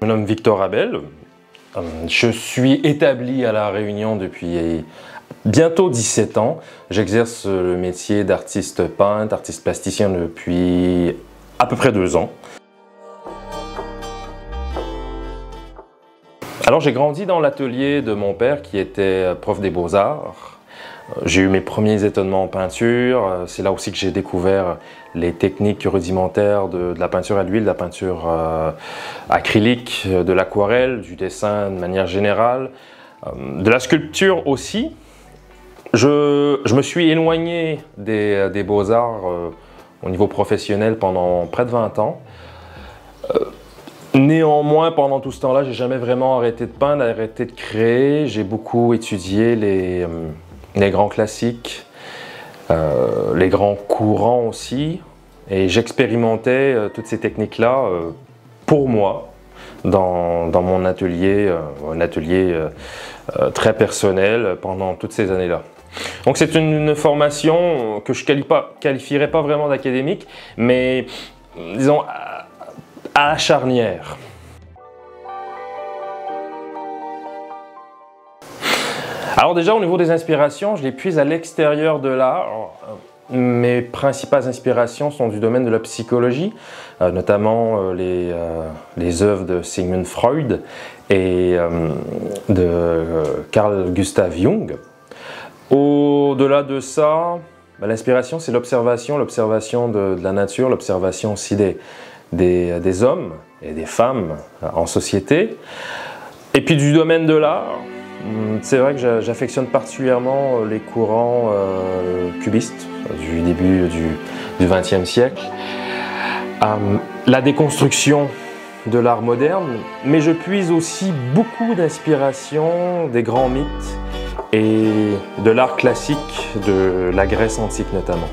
Je me nomme Victor Abel. Je suis établi à La Réunion depuis bientôt 17 ans. J'exerce le métier d'artiste peintre, artiste plasticien depuis à peu près 2 ans. Alors j'ai grandi dans l'atelier de mon père qui était prof des beaux-arts. J'ai eu mes premiers étonnements en peinture, c'est là aussi que j'ai découvert les techniques rudimentaires de la peinture à l'huile, de la peinture acrylique, de l'aquarelle, du dessin de manière générale, de la sculpture aussi. Je me suis éloigné des beaux-arts au niveau professionnel pendant près de 20 ans. Néanmoins, pendant tout ce temps-là, j'ai jamais vraiment arrêté de peindre, arrêté de créer. J'ai beaucoup étudié les grands classiques, les grands courants aussi. Et j'expérimentais toutes ces techniques-là pour moi, dans mon atelier, un atelier très personnel pendant toutes ces années-là. Donc c'est une formation que je qualifierais pas vraiment d'académique, mais disons à la charnière. Alors déjà au niveau des inspirations, je les puise à l'extérieur de l'art. Mes principales inspirations sont du domaine de la psychologie, notamment les œuvres de Sigmund Freud et de Carl Gustav Jung. Au-delà de ça, l'inspiration c'est l'observation de la nature, l'observation aussi des hommes et des femmes en société. Et puis du domaine de l'art, c'est vrai que j'affectionne particulièrement les courants cubistes du début du XXe siècle. La déconstruction de l'art moderne, mais je puise aussi beaucoup d'inspiration des grands mythes et de l'art classique de la Grèce antique notamment.